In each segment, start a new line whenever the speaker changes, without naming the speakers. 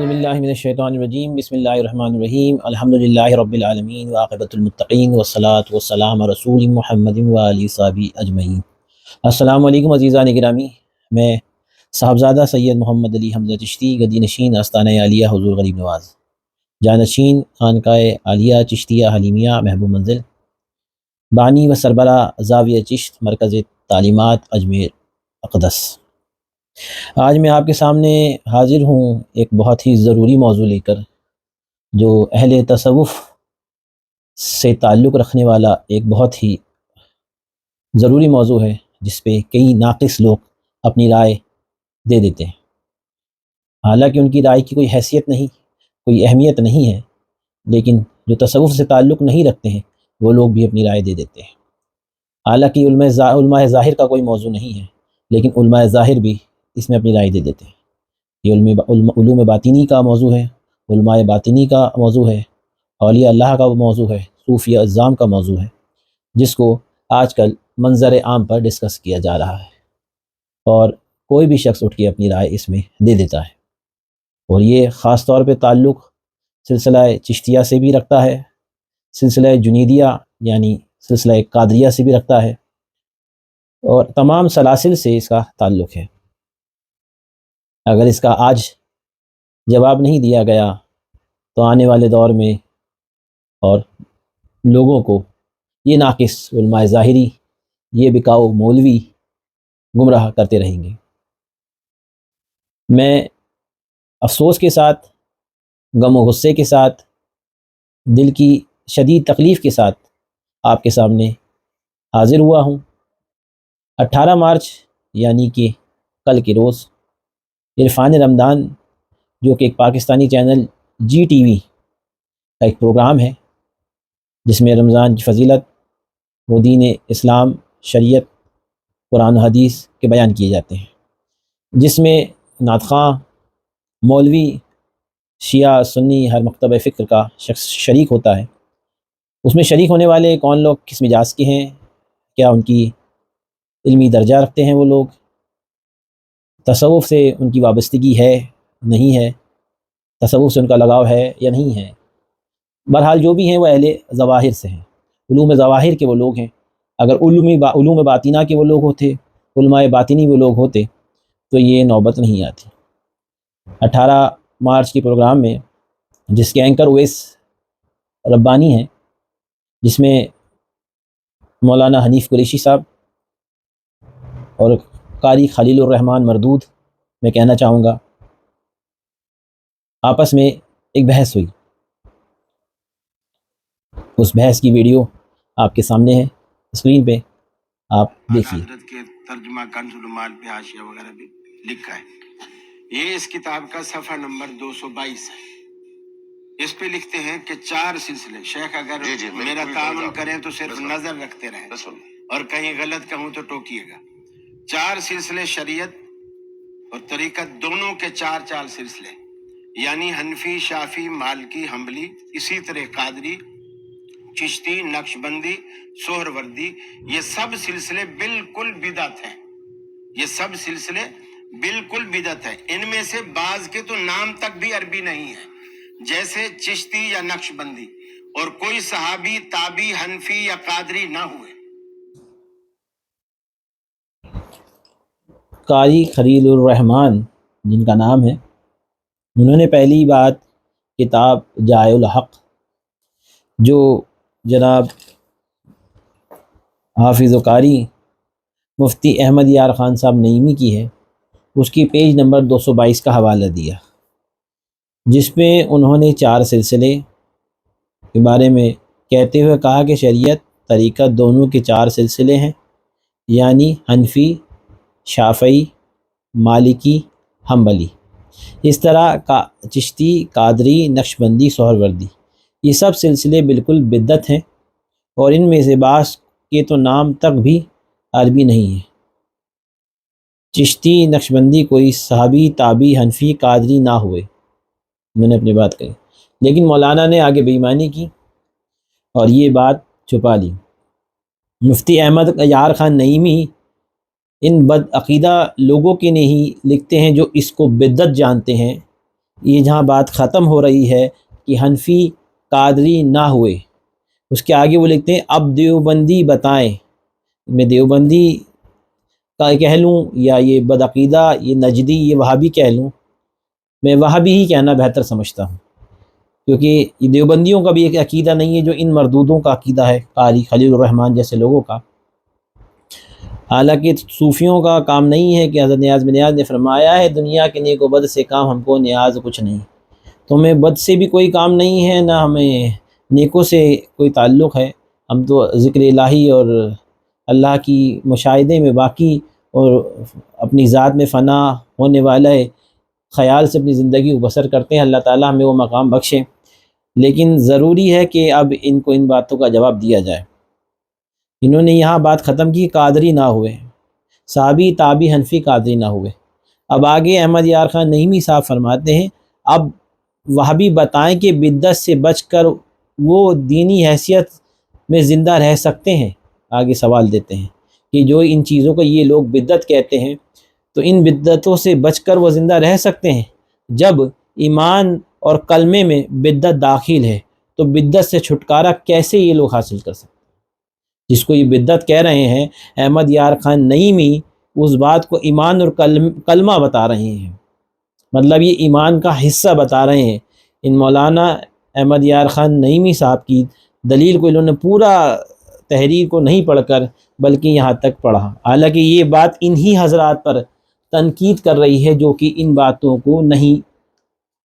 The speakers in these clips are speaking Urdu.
اعوذ باللہ من الشیطان الرجیم بسم اللہ الرحمن الرحیم الحمدللہ رب العالمین وعاقبۃ المتقین والصلاۃ والسلام علی رسول محمد وآلہ وصحبہ اجمعین۔ السلام علیکم عزیزان گرامی، میں صاحبزادہ سید محمد علی حمزہ چشتی، گدی نشین آستانہ عالیہ حضور غریب نواز، جانشین خانقاہ عالیہ چشتیہ حلیمیہ محبوب منزل، بانی و سربراہ زاویہ چشت مرکز تعلیمات اجمیر اقدس۔ آج میں آپ کے سامنے حاضر ہوں ایک بہت ہی ضروری موضوع لے کر، جو اہل تصوف سے تعلق رکھنے والا ایک بہت ہی ضروری موضوع ہے، جس پہ کئی ناقص لوگ اپنی رائے دے دیتے ہیں، حالانکہ ان کی رائے کی کوئی حیثیت نہیں، کوئی اہمیت نہیں ہے، لیکن جو تصوف سے تعلق نہیں رکھتے ہیں وہ لوگ بھی اپنی رائے دے دیتے ہیں۔ حالانکہ علماء ظاہر کا کوئی موضوع نہیں ہے، لیکن علماء ظاہر بھی اس میں اپنی رائے دے دیتے ہیں۔ یہ علوم باطنی کا موضوع ہے، علماء باطنی کا موضوع ہے، اولیاء اللہ کا موضوع ہے، صوفیہ اعظام کا موضوع ہے، جس کو آج کل منظر عام پر ڈسکس کیا جا رہا ہے، اور کوئی بھی شخص اٹھ کے اپنی رائے اس میں دے دیتا ہے، اور یہ خاص طور پہ تعلق سلسلہ چشتیہ سے بھی رکھتا ہے، سلسلہ جنیدیہ یعنی سلسلہ قادریہ سے بھی رکھتا ہے، اور تمام سلاسل سے اس کا تعلق ہے۔ اگر اس کا آج جواب نہیں دیا گیا تو آنے والے دور میں اور لوگوں کو یہ ناقص علماء ظاہری، یہ بکاؤ مولوی گمراہ کرتے رہیں گے۔ میں افسوس کے ساتھ، غم و غصے کے ساتھ، دل کی شدید تکلیف کے ساتھ آپ کے سامنے حاضر ہوا ہوں۔ 18 مارچ یعنی کہ کل کے روز عرفان رمضان، جو کہ ایک Pakistani channel G T V کا ایک پروگرام ہے، جس میں رمضان کی فضیلت و دین اسلام، شریعت، قرآن و حدیث کے بیان کیے جاتے ہیں، جس میں نعت خواں، مولوی، شیعہ سنی ہر مکتبہ فکر کا شخص شریک ہوتا ہے۔ اس میں شریک ہونے والے کون لوگ کس مزاج کے ہیں، کیا ان کی علمی درجہ رکھتے ہیں، وہ لوگ تصوف سے ان کی وابستگی ہے نہیں ہے، تصوف سے ان کا لگاؤ ہے یا نہیں ہے، بہرحال جو بھی ہیں وہ اہل ظواہر سے ہیں، علوم ظواہر کے وہ لوگ ہیں۔ اگر علوم باطنہ کے وہ لوگ ہوتے، علماء باطنی وہ لوگ ہوتے، تو یہ نوبت نہیں آتی۔ 18 مارچ کے پروگرام میں، جس کے اینکر اویس ربانی ہیں، جس میں مولانا حنیف قریشی صاحب اور قاری خلیل الرحمن مردود، میں کہنا چاہوں گا، آپس میں ایک بحث ہوئی۔ اس بحث کی ویڈیو آپ کے سامنے ہے، اسکرین پہ آپ دیکھیے۔ حضرت کے ترجمہ کنز المال پہ حاشیہ وغیرہ بھی لکھا ہے۔ یہ اس کتاب کا صفحہ نمبر 222 ہے۔ اس پہ لکھتے ہیں کہ 4 سلسلے، شیخ اگر میرا تعاون کریں تو صرف نظر رکھتے رہیں اور کہیں غلط کہوں تو ٹوکیے گا۔ 4 سلسلے شریعت اور طریقت دونوں کے 4 سلسلے، یعنی حنفی، شافی، مالکی، حنبلی، اسی طرح قادری، چشتی، نقشبندی، سہروردی، یہ سب سلسلے بالکل بدعت ہیں۔ یہ سب سلسلے بالکل بدعت ہیں۔ ان میں سے بعض کے تو نام تک بھی عربی نہیں ہے، جیسے چشتی یا نقشبندی، اور کوئی صحابی، تابعی، حنفی یا قادری نہ ہوئے۔ قاری خلیل الرحمن جن کا نام ہے، انہوں نے پہلی بات کتاب جائع الحق، جو جناب حافظ و قاری مفتی احمد یار خان صاحب نعیمی کی ہے، اس کی پیج نمبر 222 کا حوالہ دیا، جس میں انہوں نے 4 سلسلے کے بارے میں کہتے ہوئے کہا کہ شریعت طریقت دونوں کے 4 سلسلے ہیں، یعنی حنفی، شافعی، مالکی، حنبلی، اس طرح کا چشتی، قادری، نقشبندی، سہروردی، یہ سب سلسلے بالکل بدعت ہیں، اور ان میں سے بعض کے تو نام تک بھی عربی نہیں ہے۔ چشتی، نقشبندی کوئی صحابی، تابعی، حنفی، قادری نہ ہوئے، میں نے اپنی بات کہی، لیکن مولانا نے آگے بے ایمانی کی اور یہ بات چھپا لی۔ مفتی احمد یار خان نعیمی ان بد عقیدہ لوگوں کے نہیں لکھتے ہیں جو اس کو بدعت جانتے ہیں، یہ جہاں بات ختم ہو رہی ہے کہ حنفی قادری نہ ہوئے، اس کے آگے وہ لکھتے ہیں اب دیوبندی بتائیں، میں دیوبندی کا کہہ لوں یا یہ بدعقیدہ، یہ نجدی، یہ وہابی کہہ لوں؟ میں وہابی ہی کہنا بہتر سمجھتا ہوں، کیونکہ یہ دیوبندیوں کا بھی ایک عقیدہ نہیں ہے جو ان مردودوں کا عقیدہ ہے، قاری خلیل الرحمن جیسے لوگوں کا۔ حالانکہ صوفیوں کا کام نہیں ہے کہ حضرت نیاز بن نیاز نے فرمایا ہے دنیا کے نیک و بد سے کام ہم کو نیاز کچھ نہیں، تو ہمیں بد سے بھی کوئی کام نہیں ہے، نہ ہمیں نیکوں سے کوئی تعلق ہے، ہم تو ذکر الہی اور اللہ کی مشاہدے میں باقی اور اپنی ذات میں فنا ہونے والا ہے خیال سے اپنی زندگی کو بسر کرتے ہیں۔ اللہ تعالیٰ ہمیں وہ مقام بخشے، لیکن ضروری ہے کہ اب ان کو ان باتوں کا جواب دیا جائے۔ انہوں نے یہاں بات ختم کی قادری نہ ہوئے، صحابی تابی حنفی قادری نہ ہوئے۔ اب آگے احمد یار خان نعیمی صاحب فرماتے ہیں اب وہابی بتائیں کہ بدعت سے بچ کر وہ دینی حیثیت میں زندہ رہ سکتے ہیں۔ آگے سوال دیتے ہیں کہ جو ان چیزوں کو یہ لوگ بدعت کہتے ہیں تو ان بدعتوں سے بچ کر وہ زندہ رہ سکتے ہیں؟ جب ایمان اور کلمے میں بدعت داخل ہے تو بدعت سے چھٹکارا کیسے یہ لوگ حاصل کر سکتے ہیں؟ جس کو یہ بدعت کہہ رہے ہیں احمد یار خان نعیمی اس بات کو ایمان اور کلمہ بتا رہے ہیں، مطلب یہ ایمان کا حصہ بتا رہے ہیں۔ ان مولانا احمد یار خان نعیمی صاحب کی دلیل کو انہوں نے پورا تحریر کو نہیں پڑھ کر بلکہ یہاں تک پڑھا، حالانکہ یہ بات انہی حضرات پر تنقید کر رہی ہے جو کہ ان باتوں کو نہیں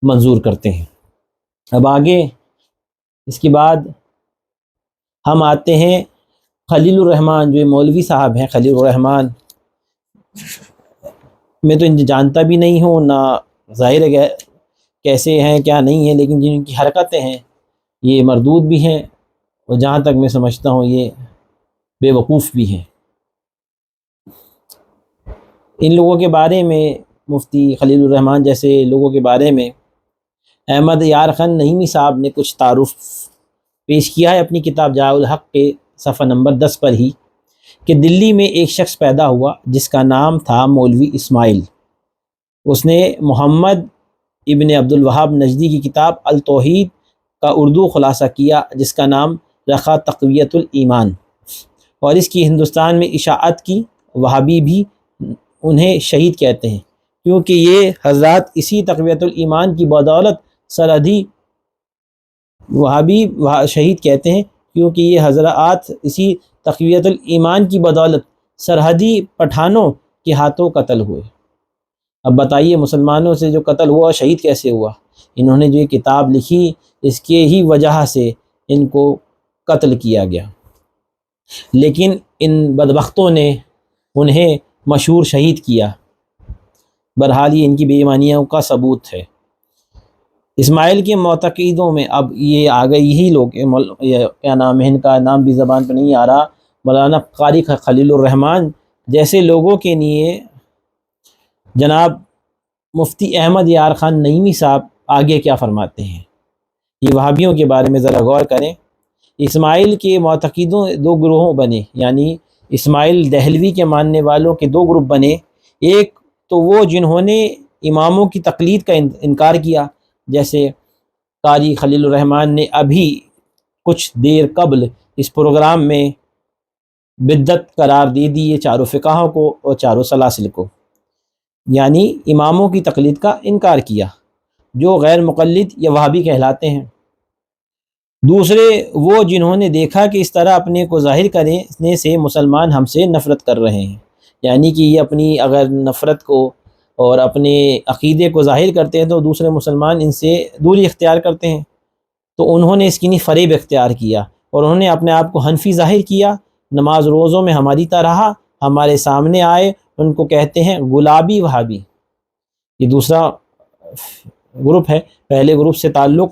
منظور کرتے ہیں۔ اب آگے اس کے بعد ہم آتے ہیں خلیل الرحمن، جو مولوی صاحب ہیں خلیل الرحمن، میں تو ان جانتا بھی نہیں ہوں، نہ ظاہر ہے کیسے ہیں کیا نہیں ہیں، لیکن جن کی حرکتیں ہیں یہ مردود بھی ہیں اور جہاں تک میں سمجھتا ہوں یہ بے وقوف بھی ہیں۔ ان لوگوں کے بارے میں مفتی خلیل الرحمن جیسے لوگوں کے بارے میں احمد یار خان نعیمی صاحب نے کچھ تعارف پیش کیا ہے اپنی کتاب جاء الحق کے صفحہ نمبر 10 پر ہی، کہ دلی میں ایک شخص پیدا ہوا جس کا نام تھا مولوی اسماعیل۔ اس نے محمد ابن عبد الوہاب نجدی کی کتاب التوحید کا اردو خلاصہ کیا جس کا نام رکھا تقویت الایمان، اور اس کی ہندوستان میں اشاعت کی۔ وہابی بھی انہیں شہید کہتے ہیں کیونکہ یہ حضرات اسی تقویت الایمان کی بدولت سرحدی وہابی شہید کہتے ہیں کیونکہ یہ حضرات اسی تقویت الایمان کی بدولت سرحدی پٹھانوں کے ہاتھوں قتل ہوئے۔ اب بتائیے مسلمانوں سے جو قتل ہوا شہید کیسے ہوا؟ انہوں نے جو یہ کتاب لکھی اس کے ہی وجہ سے ان کو قتل کیا گیا، لیکن ان بدبختوں نے انہیں مشہور شہید کیا۔ بہرحال یہ ان کی بے ایمانیوں کا ثبوت ہے۔ اسماعیل کے معتقدوں میں اب یہ آ گئے یہی لوگ، کیا نام ہے ان کا، نام بھی زبان پہ نہیں آ رہا، مولانا قاری خلیل الرحمن جیسے لوگوں کے لیے جناب مفتی احمد یار خان نعیمی صاحب آگے کیا فرماتے ہیں۔ یہ وہابیوں کے بارے میں ذرا غور کریں۔ اسماعیل کے معتقدوں دو گروہوں بنے، یعنی اسماعیل دہلوی کے ماننے والوں کے دو گروپ بنے۔ ایک تو وہ جنہوں نے اماموں کی تقلید کا انکار کیا، جیسے قاری خلیل الرحمن نے ابھی کچھ دیر قبل اس پروگرام میں بدعت قرار دے دی ہے چاروں فقہوں کو اور چاروں سلاسل کو، یعنی اماموں کی تقلید کا انکار کیا، جو غیر مقلد یا وہابی کہلاتے ہیں۔ دوسرے وہ جنہوں نے دیکھا کہ اس طرح اپنے کو ظاہر کرنے سے مسلمان ہم سے نفرت کر رہے ہیں، یعنی کہ یہ اپنی اگر نفرت کو اور اپنے عقیدے کو ظاہر کرتے ہیں تو دوسرے مسلمان ان سے دوری اختیار کرتے ہیں، تو انہوں نے اس کی فریب اختیار کیا اور انہوں نے اپنے آپ کو حنفی ظاہر کیا۔ نماز روزوں میں ہماری طرح ہمارے سامنے آئے، ان کو کہتے ہیں گلابی وہابی۔ یہ دوسرا گروپ ہے۔ پہلے گروپ سے تعلق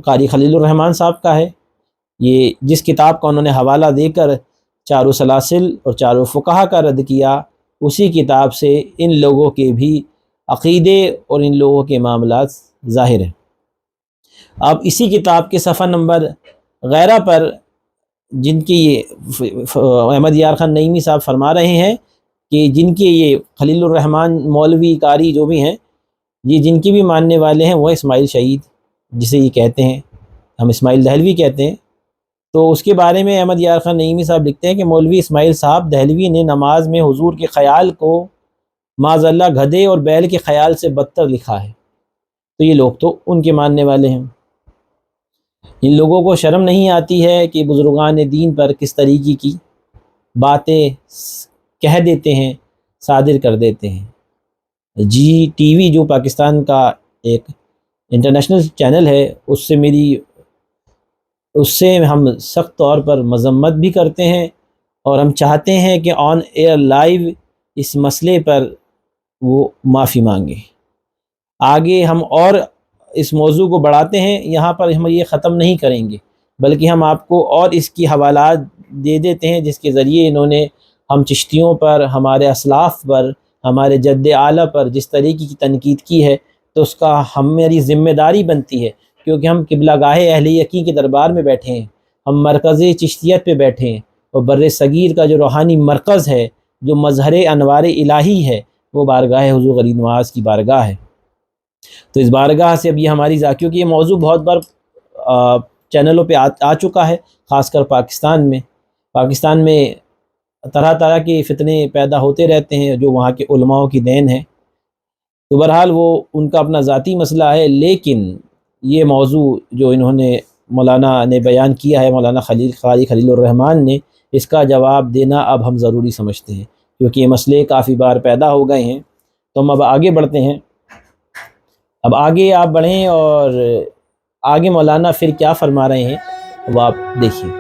قاری خلیل الرحمن صاحب کا ہے، یہ جس کتاب کا انہوں نے حوالہ دے کر چاروں سلاسل اور چاروں فقہا کا رد کیا، اسی کتاب سے ان لوگوں کے بھی عقیدے اور ان لوگوں کے معاملات ظاہر ہیں۔ اب اسی کتاب کے صفحہ نمبر 11 پر جن کی یہ احمد یار خان نعیمی صاحب فرما رہے ہیں کہ جن کے یہ خلیل الرحمن مولوی قاری جو بھی ہیں یہ جن کی بھی ماننے والے ہیں وہ اسماعیل شہید جسے یہ کہتے ہیں، ہم اسماعیل دہلوی کہتے ہیں، تو اس کے بارے میں احمد یار خان نعیمی صاحب لکھتے ہیں کہ مولوی اسماعیل صاحب دہلوی نے نماز میں حضور کے خیال کو معاذ اللہ گدھے اور بیل کے خیال سے بدتر لکھا ہے۔ تو یہ لوگ تو ان کے ماننے والے ہیں۔ ان لوگوں کو شرم نہیں آتی ہے کہ بزرگان دین پر کس طریقے کی باتیں کہہ دیتے ہیں، صادر کر دیتے ہیں۔ جی ٹی وی جو پاکستان کا ایک انٹرنیشنل چینل ہے، اس سے ہم سخت طور پر مذمت بھی کرتے ہیں، اور ہم چاہتے ہیں کہ آن ایئر لائیو اس مسئلے پر وہ معافی مانگے۔ آگے ہم اور اس موضوع کو بڑھاتے ہیں، یہاں پر ہم یہ ختم نہیں کریں گے، بلکہ ہم آپ کو اور اس کی حوالات دے دیتے ہیں جس کے ذریعے انہوں نے ہم چشتیوں پر، ہمارے اسلاف پر، ہمارے جد اعلیٰ پر جس طریقے کی تنقید کی ہے، تو اس کا ہماری ذمہ داری بنتی ہے، کیونکہ ہم قبلہ گاہ اہل یقین کے دربار میں بیٹھے ہیں، ہم مرکز چشتیت پہ بیٹھے ہیں، اور بر صغیر کا جو روحانی مرکز ہے، جو مظہر انوار الہی ہے، وہ بارگاہ حضور غریب نواز کی بارگاہ ہے۔ تو اس بارگاہ سے اب یہ ہماری کیونکہ یہ موضوع بہت بار چینلوں پہ آ چکا ہے، خاص کر پاکستان میں طرح طرح کے فتنے پیدا ہوتے رہتے ہیں جو وہاں کے علماء کی دین ہے۔ تو بہرحال وہ ان کا اپنا ذاتی مسئلہ ہے، لیکن یہ موضوع جو انہوں نے مولانا نے بیان کیا ہے، مولانا قاری خلیل الرحمن نے، اس کا جواب دینا اب ہم ضروری سمجھتے ہیں، کیونکہ یہ مسئلے کافی بار پیدا ہو گئے ہیں۔ تو ہم اب آگے بڑھتے ہیں، اب آگے آپ بڑھیں اور آگے مولانا پھر کیا فرما رہے ہیں وہ آپ دیکھیے۔